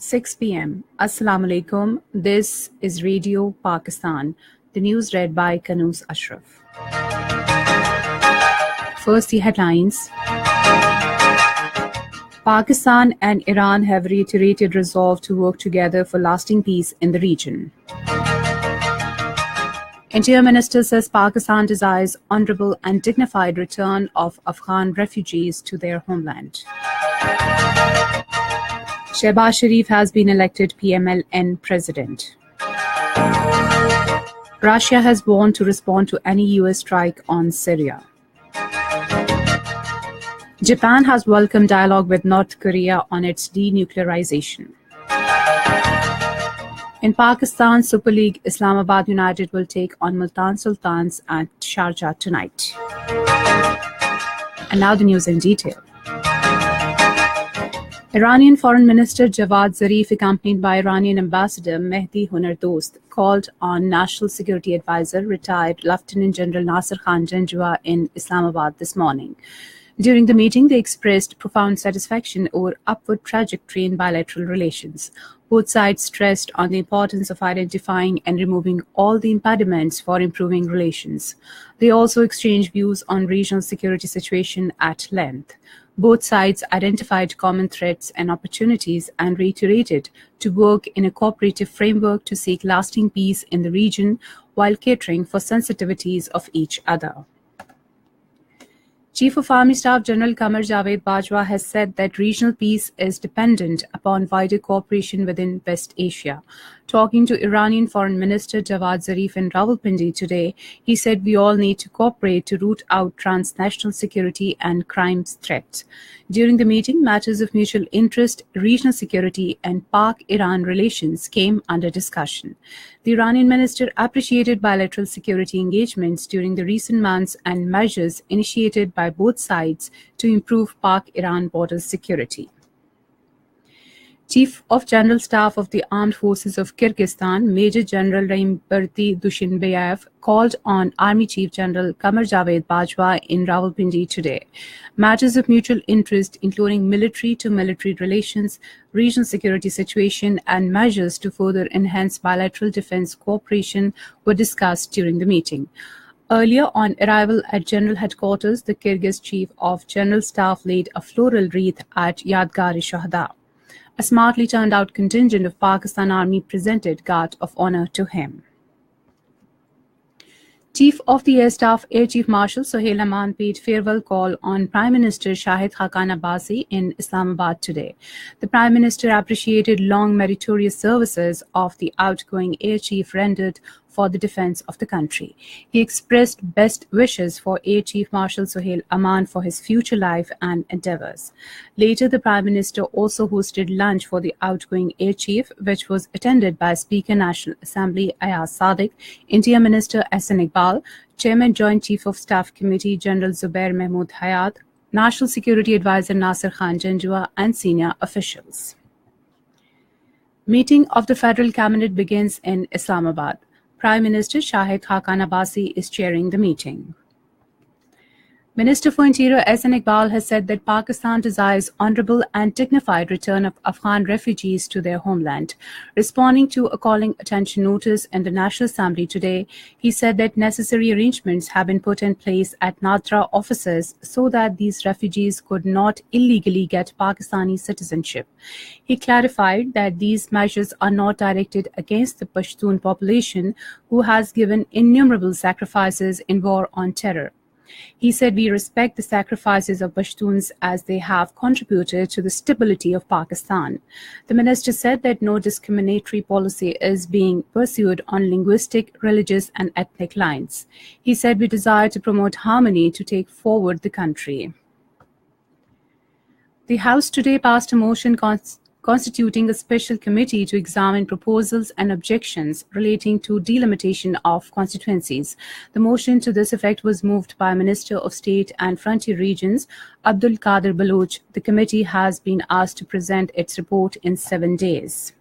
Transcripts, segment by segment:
6 p.m. Assalamu alaikum. This is Radio Pakistan. The news read by Kanuz Ashraf. First, the headlines. Pakistan and Iran have reiterated resolve to work together for lasting peace in the region. Interior Minister says Pakistan desires honorable and dignified return of Afghan refugees to their homeland. Shehbaz Sharif has been elected PMLN president. Russia has warned to respond to any US strike on Syria. Japan has welcomed dialogue with North Korea on its denuclearization. In Pakistan, Super League Islamabad United will take on Multan Sultans at Sharjah tonight. And now the news in detail. Iranian Foreign Minister Javad Zarif, accompanied by Iranian Ambassador Mehdi Hunardost, called on National Security Advisor, retired Lieutenant General Nasser Khan Janjua in Islamabad this morning. During the meeting, they expressed profound satisfaction over upward trajectory in bilateral relations. Both sides stressed on the importance of identifying and removing all the impediments for improving relations. They also exchanged views on regional security situation at length. Both sides identified common threats and opportunities and reiterated to work in a cooperative framework to seek lasting peace in the region while catering for sensitivities of each other. Chief of Army Staff General Qamar Javed Bajwa has said that regional peace is dependent upon wider cooperation within West Asia. Talking to Iranian Foreign Minister Javad Zarif in Rawalpindi today, he said we all need to cooperate to root out transnational security and crime threats. During the meeting, matters of mutual interest, regional security and Pak-Iran relations came under discussion. The Iranian minister appreciated bilateral security engagements during the recent months and measures initiated by both sides to improve Pak-Iran border security. Chief of General Staff of the Armed Forces of Kyrgyzstan, Major General Raimberti Dushinbayev, called on Army Chief General Qamar Javed Bajwa in Rawalpindi today. Matters of mutual interest, including military-to-military relations, regional security situation, and measures to further enhance bilateral defense cooperation, were discussed during the meeting. Earlier, on arrival at General Headquarters, the Kyrgyz Chief of General Staff laid a floral wreath at Yadgar-e-Shahada. A smartly turned-out contingent of Pakistan Army presented guard of honor to him. Chief of the Air Staff Air Chief Marshal Sohail Aman paid farewell call on Prime Minister Shahid Khaqan Abbasi in Islamabad today. The Prime Minister appreciated long meritorious services of the outgoing Air Chief rendered for the defense of the country. He expressed best wishes for Air Chief Marshal Sohail Aman for his future life and endeavors. Later, the Prime Minister also hosted lunch for the outgoing Air Chief, which was attended by Speaker National Assembly Ayaz Sadiq, Interior Minister Ehsan Iqbal, Chairman Joint Chief of Staff Committee General Zubair Mahmood Hayat, National Security Advisor Nasser Khan Janjua, and senior officials. Meeting of the Federal Cabinet begins in Islamabad. Prime Minister Shahid Khaqan Abbasi is chairing the meeting. Minister for Interior Ehsan Iqbal has said that Pakistan desires honorable and dignified return of Afghan refugees to their homeland. Responding to a calling attention notice in the National Assembly today, he said that necessary arrangements have been put in place at Nadra offices so that these refugees could not illegally get Pakistani citizenship. He clarified that these measures are not directed against the Pashtun population, who has given innumerable sacrifices in war on terror. He said we respect the sacrifices of Pashtuns as they have contributed to the stability of Pakistan. The minister said that no discriminatory policy is being pursued on linguistic, religious and ethnic lines. He said we desire to promote harmony to take forward the country. The House today passed a motion constituting a special committee to examine proposals and objections relating to delimitation of constituencies. The motion to this effect was moved by Minister of State and Frontier Regions Abdul Qadir Baloch. The committee has been asked to present its report in 7 days.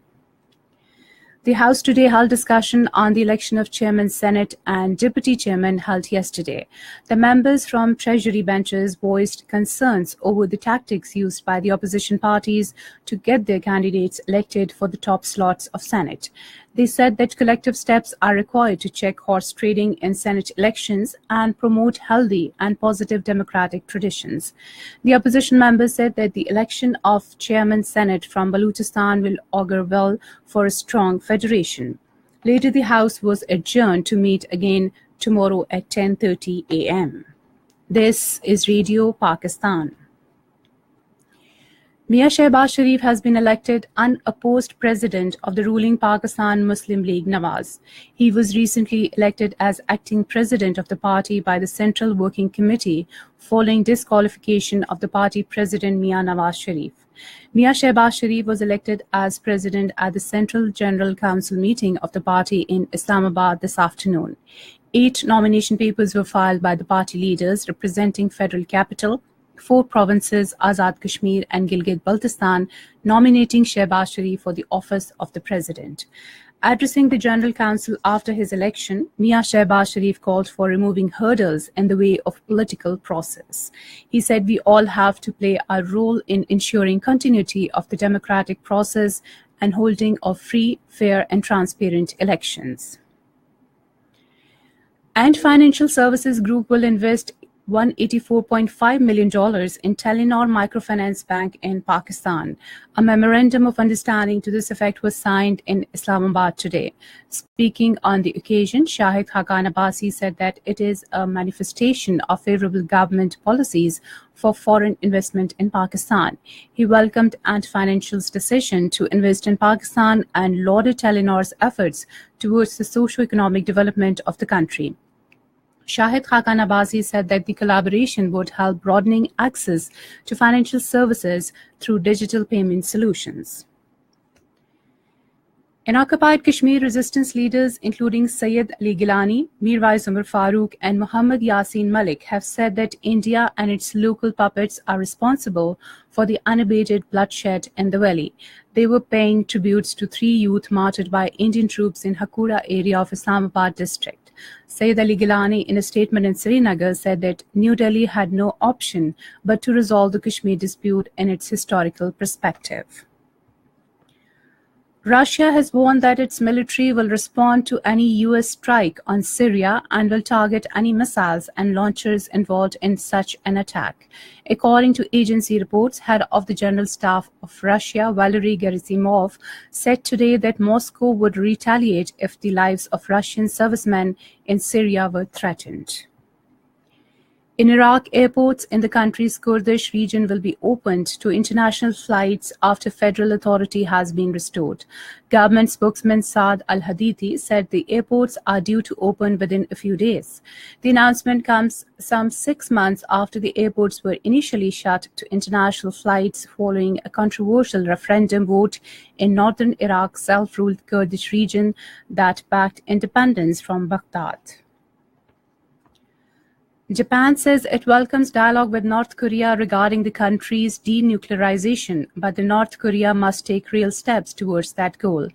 The House today held discussion on the election of Chairman Senate and Deputy Chairman held yesterday. The members from Treasury benches voiced concerns over the tactics used by the opposition parties to get their candidates elected for the top slots of Senate. They said that collective steps are required to check horse trading in Senate elections and promote healthy and positive democratic traditions. The opposition members said that the election of Chairman Senate from Balochistan will augur well for a strong federation. Later, the House was adjourned to meet again tomorrow at 10:30 a.m. This is Radio Pakistan. Mia Shehbaz Sharif has been elected unopposed president of the ruling Pakistan Muslim League Nawaz. He was recently elected as acting president of the party by the Central Working Committee following disqualification of the party president Mia Nawaz Sharif. Mia Shehbaz Sharif was elected as president at the Central General Council meeting of the party in Islamabad this afternoon. 8 nomination papers were filed by the party leaders representing Federal Capital, 4 provinces, Azad Kashmir and Gilgit-Baltistan, nominating Shehbaz Sharif for the office of the president. Addressing the General Council after his election, Mia Shehbaz Sharif called for removing hurdles in the way of political process. He said we all have to play our role in ensuring continuity of the democratic process and holding of free, fair and transparent elections. Ant Financial Services Group will invest $184.5 million in Telenor Microfinance Bank in Pakistan. A memorandum of understanding to this effect was signed in Islamabad today. Speaking on the occasion, Shahid Khaqan Abbasi said that it is a manifestation of favorable government policies for foreign investment in Pakistan. He welcomed Ant Financial's decision to invest in Pakistan and lauded Telenor's efforts towards the socio-economic development of the country. Shahid Khaqan Abbasi said that the collaboration would help broadening access to financial services through digital payment solutions. In occupied Kashmir, resistance leaders including Sayyid Ali Gilani, Mirwais Umar Farooq and Muhammad Yasin Malik have said that India and its local puppets are responsible for the unabated bloodshed in the valley. They were paying tributes to 3 youth martyred by Indian troops in Hakura area of Islamabad district. Sayyid Ali Gilani, in a statement in Srinagar, said that New Delhi had no option but to resolve the Kashmir dispute in its historical perspective. Russia has warned that its military will respond to any U.S. strike on Syria and will target any missiles and launchers involved in such an attack. According to agency reports, head of the General Staff of Russia, Valery Gerasimov, said today that Moscow would retaliate if the lives of Russian servicemen in Syria were threatened. In Iraq, airports in the country's Kurdish region will be opened to international flights after federal authority has been restored. Government spokesman Saad al-Hadithi said the airports are due to open within a few days. The announcement comes some 6 months after the airports were initially shut to international flights following a controversial referendum vote in northern Iraq's self-ruled Kurdish region that backed independence from Baghdad. Japan says it welcomes dialogue with North Korea regarding the country's denuclearization, but the North Korea must take real steps towards that goal.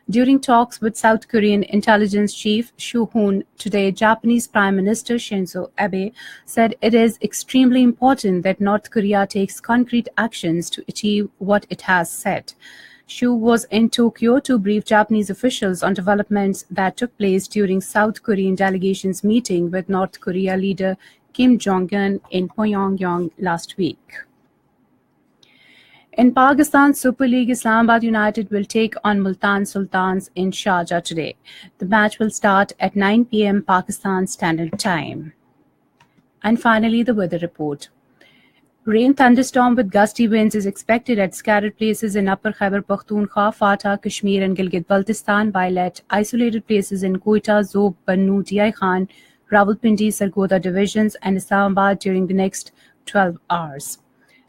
During talks with South Korean intelligence chief Shu Hoon today, Japanese Prime Minister Shinzo Abe said it is extremely important that North Korea takes concrete actions to achieve what it has said. Shu was in Tokyo to brief Japanese officials on developments that took place during South Korean delegation's meeting with North Korea leader Kim Jong-un in Pyongyang last week. In Pakistan, Super League Islamabad United will take on Multan Sultans in Sharjah today. The match will start at 9 p.m. Pakistan Standard Time. And finally, the weather report. Rain thunderstorm with gusty winds is expected at scattered places in Upper Khyber Pakhtunkhwa, Fata, Kashmir and Gilgit-Baltistan, while at isolated places in Quetta, Zob, Bannu, Diyai Khan, Rawalpindi, Sargodha divisions and Islamabad during the next 12 hours.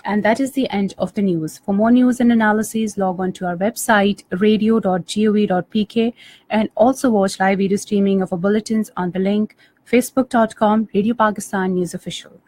And that is the end of the news. For more news and analyses, log on to our website, radio.gov.pk, and also watch live video streaming of our bulletins on the link facebook.com Radio Pakistan News Official.